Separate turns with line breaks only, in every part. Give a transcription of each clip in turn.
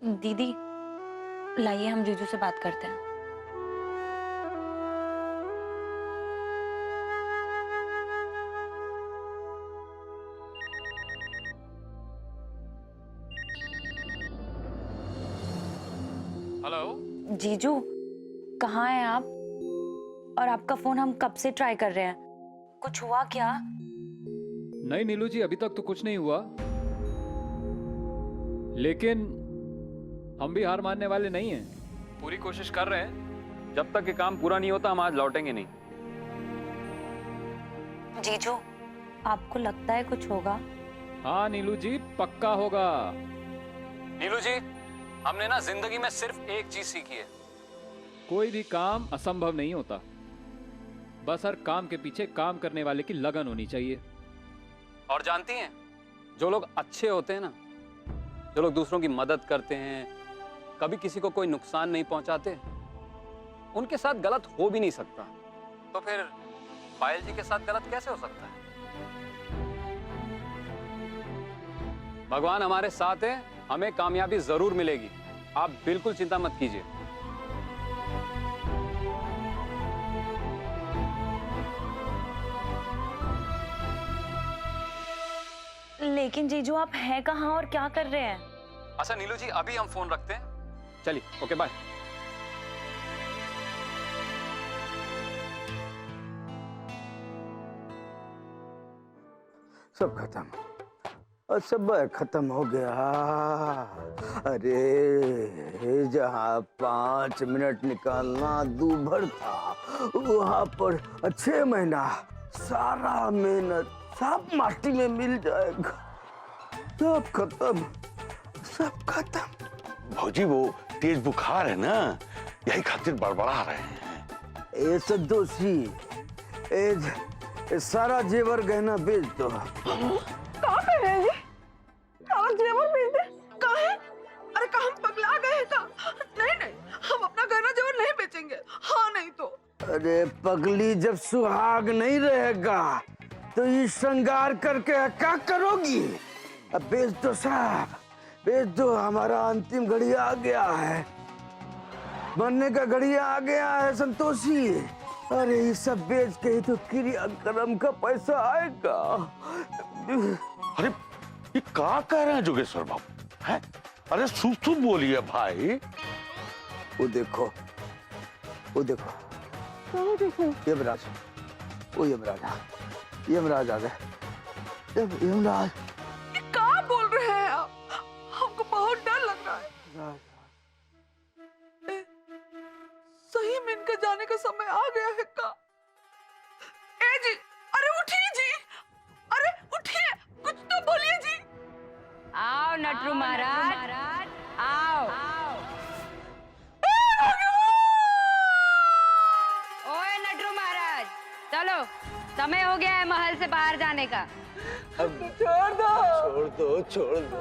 दीदी, लाइए हम जीजू से बात करते हैं।
हेलो
जीजू, कहाँ हैं आप? और आपका फोन हम कब से ट्राई कर रहे हैं, कुछ हुआ क्या?
नहीं नीलू जी, अभी तक तो कुछ नहीं हुआ, लेकिन हम भी हार मानने वाले नहीं हैं। पूरी कोशिश कर रहे हैं। जब तक ये काम पूरा नहीं होता हम आज लौटेंगे नहीं।
जीजू, आपको लगता है कुछ होगा?
हाँ नीलू जी, पक्का होगा। नीलू जी, हमने ना जिंदगी में सिर्फ एक चीज सीखी है, कोई भी काम असंभव नहीं होता, बस हर काम के पीछे काम करने वाले की लगन होनी चाहिए। और जानती हैं, जो लोग अच्छे होते हैं ना, जो लोग दूसरों की मदद करते हैं, कभी किसी को कोई नुकसान नहीं पहुंचाते, उनके साथ गलत हो भी नहीं सकता। तो फिर पायल जी के साथ गलत कैसे हो सकता है? भगवान हमारे साथ है, हमें कामयाबी जरूर मिलेगी, आप बिल्कुल चिंता मत कीजिए।
लेकिन जीजू, आप हैं कहाँ और क्या कर रहे हैं?
अच्छा नीलू जी, अभी हम फोन रखते हैं, चलिए ओके बाय।
सब खत्म और सब खत्म हो गया। अरे जहाँ 5 मिनट निकालना दूभर था, वहाँ पर 6 महीना सारा मेहनत सब माटी में मिल जाएगा। सब खत्म, सब खत्म।
भौजी वो तेज बुखार है ना, यही खातिर बड़बड़ा रहे हैं।
ए सदोशी, सारा जेवर गहना बेच दो।
कहाँ पे है जी? और जेवर बेच दे? कहाँ है? अरे कहाँ हम पगला गए हैं का? नहीं नहीं, हम अपना गहना जेवर नहीं बेचेंगे। हाँ नहीं तो।
अरे पगली, जब सुहाग नहीं रहेगा तो ये श्रृंगार करके क्या करोगी? अब बेच दो साहब, बेच दो। हमारा अंतिम घड़ी आ गया है, मरने का घड़ी आ गया है संतोषी। अरे ये सब बेच के ही तो क्रियाक्रम का पैसा आएगा।
अरे ये क्या कह रहे हैं जोगेश्वर बाबू हैं? अरे सुध बोलिए भाई।
वो देखो, वो देखो, यमराज, वो यमराज आ गए। यमराज,
ये कहाँ बोल रहे हैं आप? हमको बहुत डर लग रहा है। सही में इनका जाने का समय आ गया है का? ए जी, अरे उठिए जी, अरे उठिए, कुछ तो बोलिए जी।
आओ नटरू महाराज, आओ। ओए नटरू महाराज, चलो, समय हो गया है महल से बाहर जाने का।
छोड़ दो,
छोड़ दो, छोड़ दो,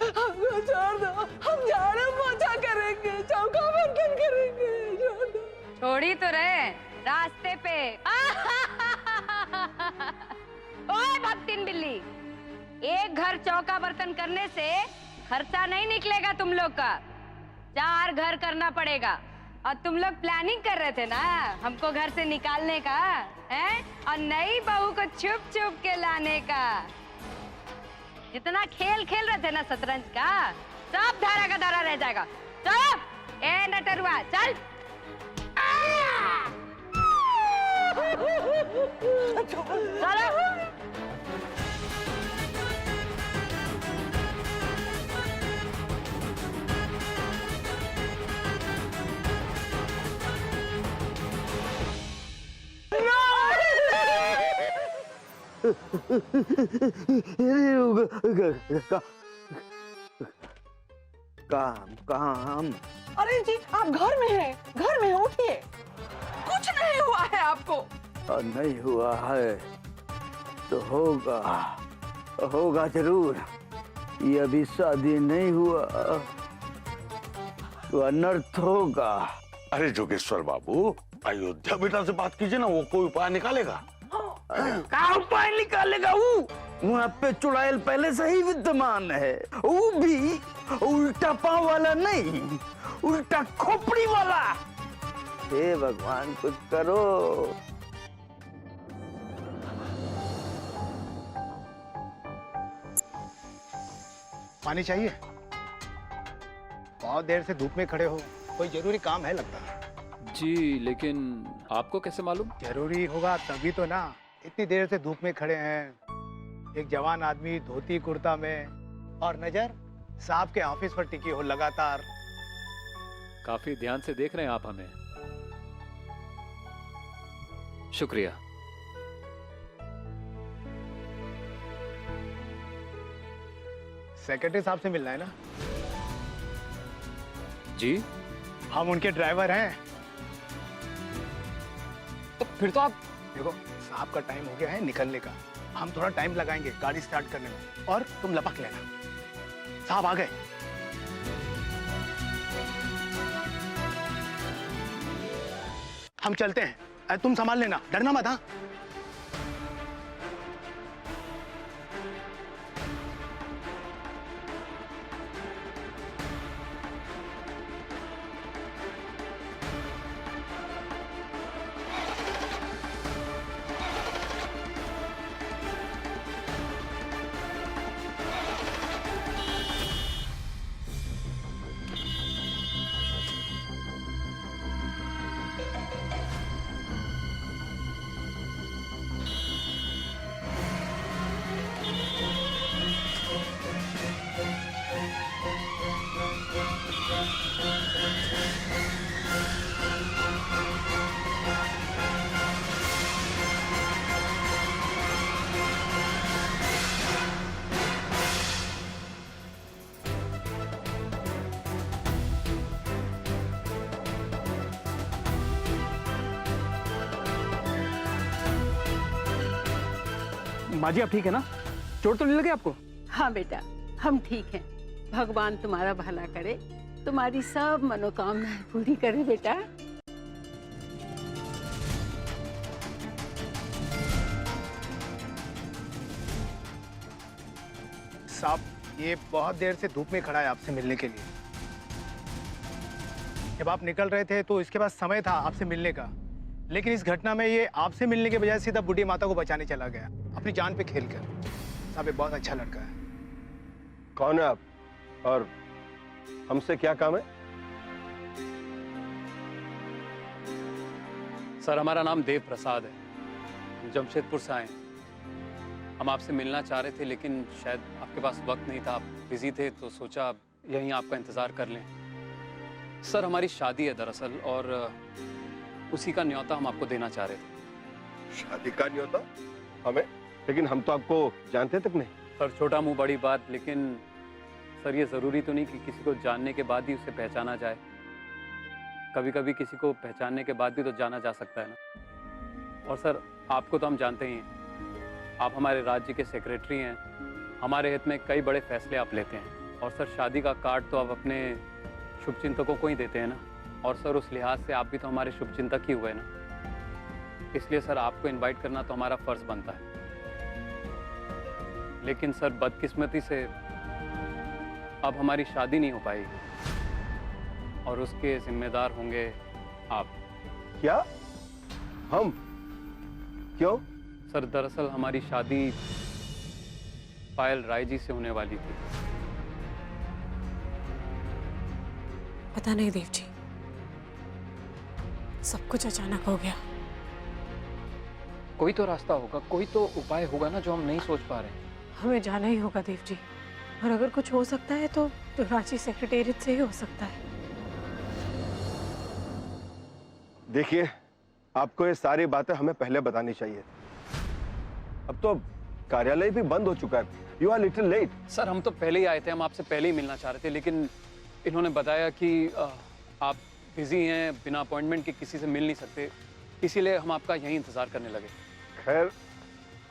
हमको छोड़ दो। हम झाड़ू पोछा करेंगे, चौका बर्तन करेंगे। छोड़ दो।
छोड़ी तो रहे रास्ते पे। ओए भक्तिन बिल्ली, एक घर चौका बर्तन करने से खर्चा नहीं निकलेगा तुम लोग का, 4 घर करना पड़ेगा। और तुम लोग प्लानिंग कर रहे थे ना हमको घर से निकालने का, हैं? और नई बहू को छुप छुप के लाने का। जितना खेल खेल रहे थे ना शतरंज का, सब धारा का धारा रह जाएगा। चलो ए नटरुआ, चल। चलो।
काम।
अरे जी, आप घर में हैं, घर में उठिए। कुछ नहीं हुआ है आपको।
नहीं हुआ है तो होगा, होगा जरूर। ये अभी शादी नहीं हुआ तो अनर्थ होगा।
अरे जोगेश्वर बाबू, अयोध्या बेटा से बात कीजिए ना, वो कोई उपाय निकालेगा।
का उपाय निकालेगा वो? वहाँ पे चुड़ैल पहले से ही विद्यमान है, वो भी उल्टा पांव वाला नहीं, उल्टा खोपड़ी वाला। हे भगवान कुछ करो।
पानी चाहिए? बहुत देर से धूप में खड़े हो, कोई जरूरी काम है लगता है।
जी, लेकिन आपको कैसे मालूम?
जरूरी होगा तभी तो ना, इतनी देर से धूप में खड़े हैं। एक जवान आदमी धोती कुर्ता में और नजर साहब के ऑफिस पर टिकी हो लगातार।
काफी ध्यान से देख रहे हैं आप हमें। शुक्रिया।
सेक्रेटरी साहब से मिलना है ना?
जी,
हम उनके ड्राइवर हैं।
तो फिर तो आप
देखो साहब का टाइम हो गया है निकलने का, हम थोड़ा टाइम लगाएंगे गाड़ी स्टार्ट करने में, और तुम लपक लेना। साहब आ गए। हम चलते हैं, तुम संभाल लेना, डरना मत। हाँ,
माँ जी आप ठीक है ना? चोट तो नहीं लगी आपको?
हाँ बेटा, हम ठीक हैं। भगवान तुम्हारा भला करे, तुम्हारी सब मनोकामनाएं पूरी करे बेटा।
साहब ये बहुत देर से धूप में खड़ा है आपसे मिलने के लिए। जब आप निकल रहे थे तो इसके पास समय था आपसे मिलने का, लेकिन इस घटना में ये आपसे मिलने के बजाय सीधा बूढ़ी माता को बचाने चला गया, अपनी जान पे खेल कर। साहब ये बहुत अच्छा लड़का है।
कौन है आप और हमसे क्या काम है?
सर, हमारा नाम देव प्रसाद है, हम जमशेदपुर से आए हैं। हम आपसे मिलना चाह रहे थे लेकिन शायद आपके पास वक्त नहीं था, आप बिजी थे, तो सोचा यहीं आपका इंतज़ार कर लें। सर हमारी शादी है दरअसल, और उसी का न्योता हम आपको देना चाह रहे थे।
शादी का न्योता हमें? लेकिन हम तो आपको जानते तक नहीं।
सर छोटा मुंह बड़ी बात, लेकिन सर ये ज़रूरी तो नहीं कि किसी को जानने के बाद ही उसे पहचाना जाए। कभी कभी किसी को पहचानने के बाद भी तो जाना जा सकता है ना। और सर आपको तो हम जानते ही हैं, आप हमारे राज्य के सेक्रेटरी हैं, हमारे हित में कई बड़े फैसले आप लेते हैं। और सर शादी का कार्ड तो आप अपने शुभचिंतकों को ही देते हैं ना, और सर उस लिहाज से आप भी तो हमारे शुभचिंतक ही हुए ना। इसलिए सर आपको इनवाइट करना तो हमारा फर्ज बनता है। लेकिन सर बदकिस्मती से अब हमारी शादी नहीं हो पाएगी, और उसके जिम्मेदार होंगे आप।
क्या? हम? क्यों?
सर दरअसल हमारी शादी पायल राय जी से होने वाली थी।
पता नहीं देव जी, सब कुछ अचानक हो गया।
कोई तो रास्ता होगा, कोई तो उपाय होगा ना जो हम नहीं सोच पा रहे हैं।
हमें जाना ही होगा देव जी, और अगर कुछ हो सकता है तो रांची सेक्रेटेरिएट से ही हो सकता है।
देखिए, आपको ये सारी बातें हमें पहले बतानी चाहिए। अब तो कार्यालय भी बंद हो चुका है। You are little late.
Sir हम तो पहले ही आए थे, हम आपसे पहले ही मिलना चाह रहे थे, लेकिन इन्होंने बताया कि आप बिजी हैं, बिना अपॉइंटमेंट के किसी से मिल नहीं सकते, इसीलिए हम आपका यहीं इंतजार करने लगे।
खैर,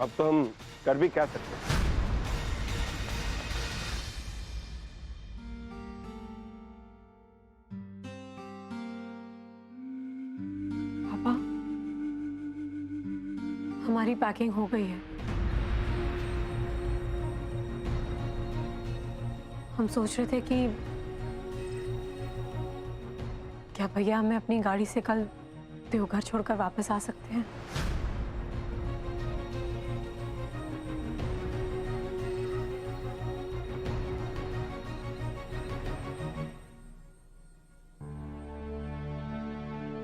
अब तो हम कर भी क्या सकते हैं।
पापा, हमारी पैकिंग हो गई है। हम सोच रहे थे कि क्या भैया हमें अपनी गाड़ी से कल देवघर छोड़कर वापस आ सकते हैं?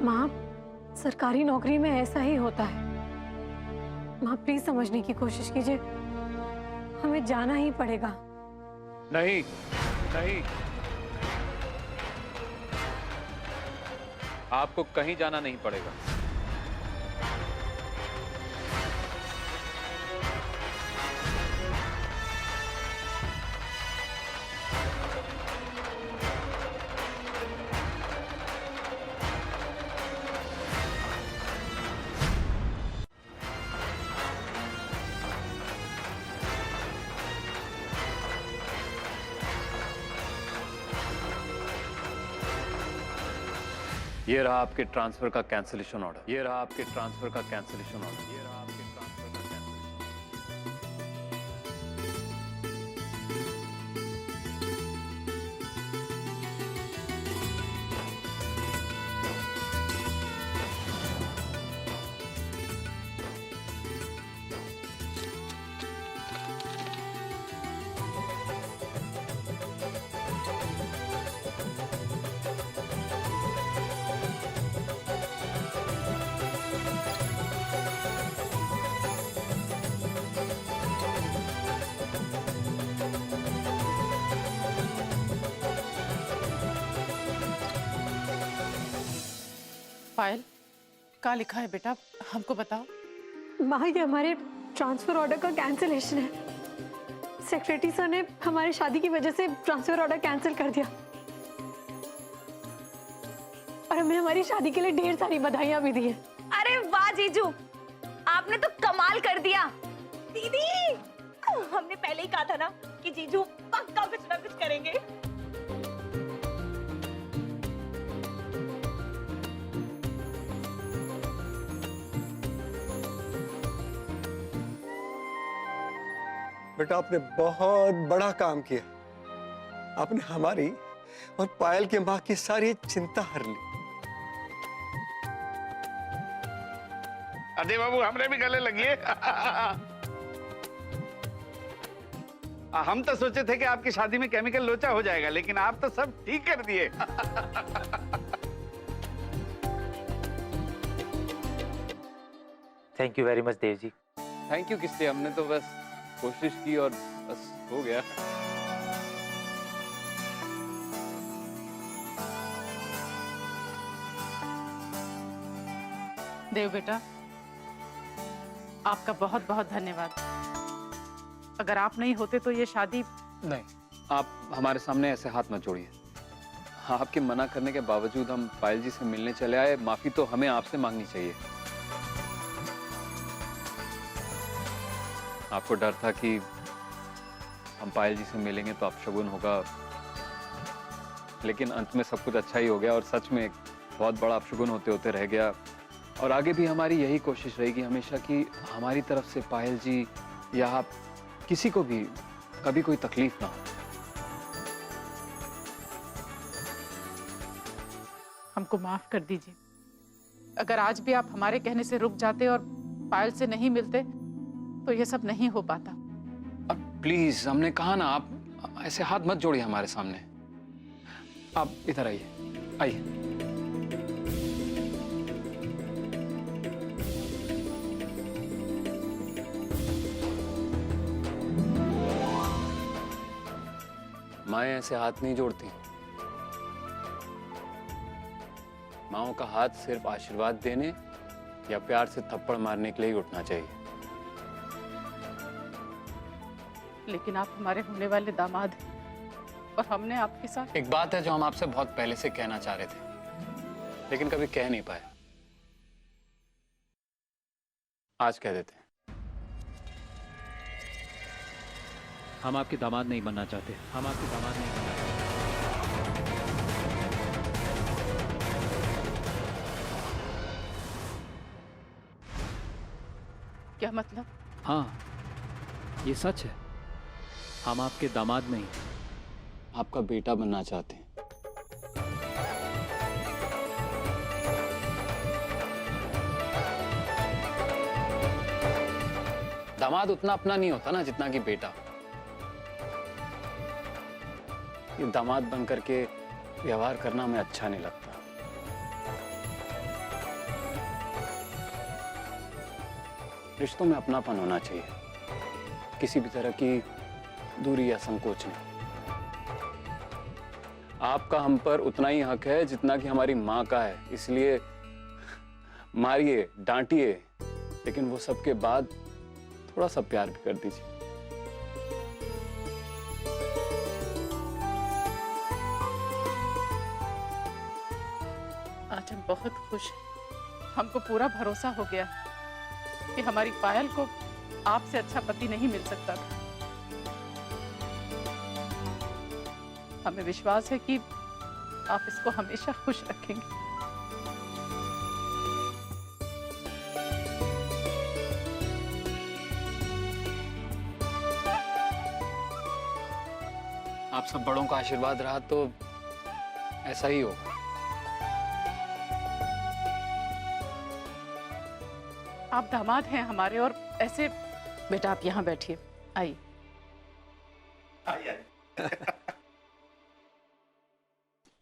माँ, सरकारी नौकरी में ऐसा ही होता है। माँ प्लीज समझने की कोशिश कीजिए, हमें जाना ही पड़ेगा।
नहीं नहीं, आपको कहीं जाना नहीं पड़ेगा। ये रहा आपके ट्रांसफर का कैंसिलेशन ऑर्डर। ये रहा आपके ट्रांसफर का कैंसिलेशन ऑर्डर। ये रहा आपके ट्रांसफर का कैंसिलेशन।
पायल, क्या लिखा है बेटा, हमको बताओ।
माँ, ये हमारे ट्रांसफर ऑर्डर का कैंसिलेशन है। सेक्रेटरी सर ने हमारी शादी की वजह से ट्रांसफर ऑर्डर कैंसिल कर दिया और हमें हमारी शादी के लिए ढेर सारी बधाइयां भी दी है।
अरे वाह जीजू, आपने तो कमाल कर दिया।
दीदी, हमने पहले ही कहा था ना कि जीजू पक्का कुछ ना कुछ करेंगे।
बेटा आपने बहुत बड़ा काम किया। आपने हमारी और पायल की माँ की सारी चिंता हर ली।
अरे बाबू, हमरे भी गले लगिए। हम तो सोचे थे कि आपकी शादी में केमिकल लोचा हो जाएगा, लेकिन आप तो सब ठीक कर दिए।
Thank you very much Dev ji.
Thank you किसलिए, हमने तो बस कोशिश की और बस हो गया।
देव बेटा, आपका बहुत बहुत धन्यवाद। अगर आप नहीं होते तो ये शादी।
नहीं, आप हमारे सामने ऐसे हाथ मत जोड़िए। आपके मना करने के बावजूद हम पायल जी से मिलने चले आए। माफी तो हमें आपसे मांगनी चाहिए। आपको डर था कि हम पायल जी से मिलेंगे तो अपशगुन होगा, लेकिन अंत में सब कुछ अच्छा ही हो गया और सच में एक बहुत बड़ा अपशगुन होते होते रह गया। और आगे भी हमारी यही कोशिश रहेगी हमेशा कि हमारी तरफ से पायल जी या आप किसी को भी कभी कोई तकलीफ ना हो।
हमको माफ कर दीजिए। अगर आज भी आप हमारे कहने से रुक जाते और पायल से नहीं मिलते तो ये सब नहीं हो पाता।
अब प्लीज, हमने कहा ना, आप ऐसे हाथ मत जोड़िए हमारे सामने। आप इधर आइए, आइए। माएं ऐसे हाथ नहीं जोड़ती। माओं का हाथ सिर्फ आशीर्वाद देने या प्यार से थप्पड़ मारने के लिए ही उठना चाहिए।
लेकिन आप हमारे होने वाले दामाद हैं और हमने आपके साथ।
एक बात है जो हम आपसे बहुत पहले से कहना चाह रहे थे, लेकिन कभी कह नहीं पाए। आज कह देते हैं।
हम आपके दामाद नहीं बनना चाहते। हम आपके दामाद नहीं बनना चाहते।
क्या मतलब?
हाँ, ये सच है। हम आपके दामाद नहीं, आपका बेटा बनना चाहते हैं। दामाद उतना अपना नहीं होता ना जितना कि बेटा। ये दामाद बन करके व्यवहार करना हमें अच्छा नहीं लगता। रिश्तों में अपनापन होना चाहिए, किसी भी तरह की दूरी या संकोच नहीं। आपका हम पर उतना ही हक है जितना कि हमारी माँ का है, इसलिए मारिए, डांटिए, लेकिन वो सब के बाद थोड़ा सा प्यार भी कर दीजिए।
आज हम बहुत खुश हैं। हमको पूरा भरोसा हो गया कि हमारी पायल को आपसे अच्छा पति नहीं मिल सकता था। हमें विश्वास है कि आप इसको हमेशा खुश रखेंगे।
आप सब बड़ों का आशीर्वाद रहा तो ऐसा ही होगा।
आप दामाद हैं हमारे, और ऐसे बेटा आप यहाँ बैठिए, आइए।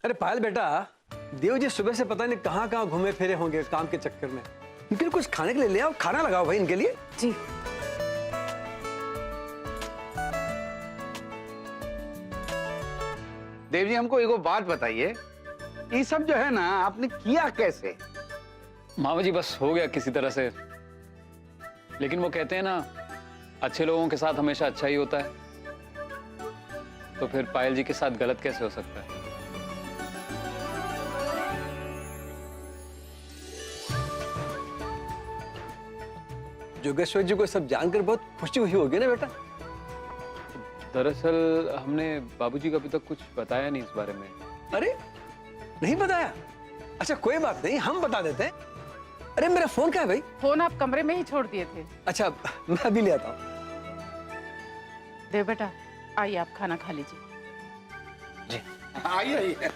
अरे पायल बेटा, देव जी सुबह से पता नहीं कहाँ कहाँ घूमे फिरे होंगे काम के चक्कर में। इनके लिए कुछ खाने के लिए ले आओ, खाना लगाओ भाई इनके लिए।
जी।
देव जी हमको एगो बात बताइए, ये सब जो है ना आपने किया कैसे?
मामा जी बस हो गया किसी तरह से, लेकिन वो कहते हैं ना अच्छे लोगों के साथ हमेशा अच्छा ही होता है, तो फिर पायल जी के साथ गलत कैसे हो सकता है?
जोगेश्वर जी को सब जानकर बहुत खुशी हुई होगी ना बेटा?
दरअसल हमने बाबूजी को अभी तक कुछ बताया नहीं इस बारे में।
अरे नहीं बताया? अच्छा कोई बात नहीं, हम बता देते हैं। अरे मेरा फोन क्या है भाई?
फोन आप कमरे में ही छोड़ दिए थे।
अच्छा मैं अभी ले आता हूँ।
देव बेटा आइए, आप खाना खा लीजिए।
जी
आइए आइए।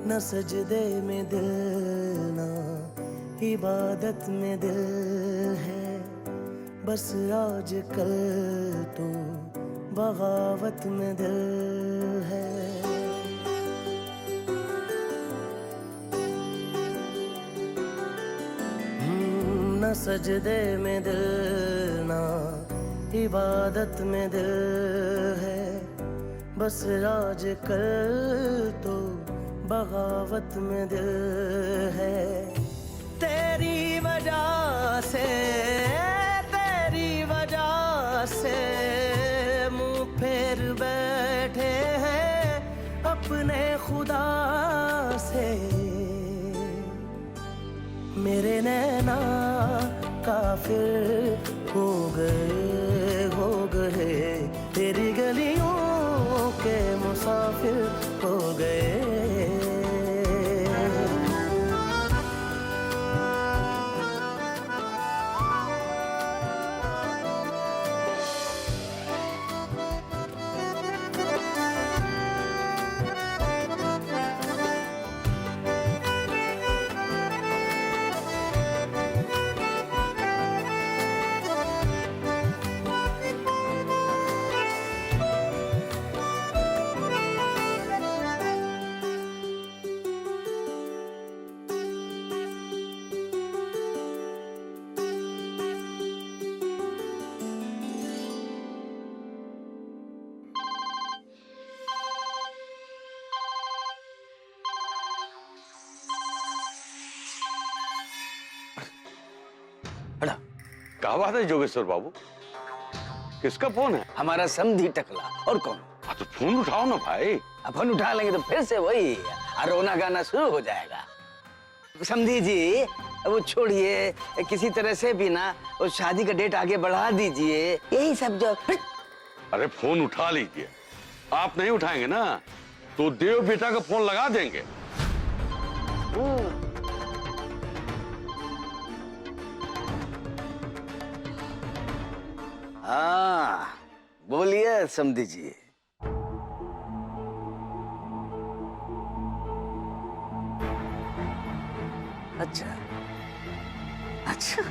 न सजदे में दिल, ना इबादत में दिल है, बस आज कल तो बगावत में दिल है। न सजदे में दिल, ना इबादत में दिल है, बस आज कल तो बगावत में दिल है। तेरी वजह से मुंह फेर बैठे हैं अपने खुदा से। मेरे नैना काफिर हो गए तेरी गलियों के मुसाफिर हो गए।
क्या बात है जोगेश्वर बाबू, किसका फोन है?
हमारा समधी टकला, और कौन?
हाँ तो फोन उठाओ ना भाई।
अब फोन उठा लेंगे तो फिर से वही रोना गाना शुरू हो जाएगा। समधी जी वो छोड़िए, किसी तरह से भी ना वो शादी का डेट आगे बढ़ा दीजिए, यही सब जो।
अरे फोन उठा लीजिए। आप नहीं उठाएंगे ना तो देव बेटा का फोन लगा देंगे।
हाँ बोलिए समधी जी। अच्छा अच्छा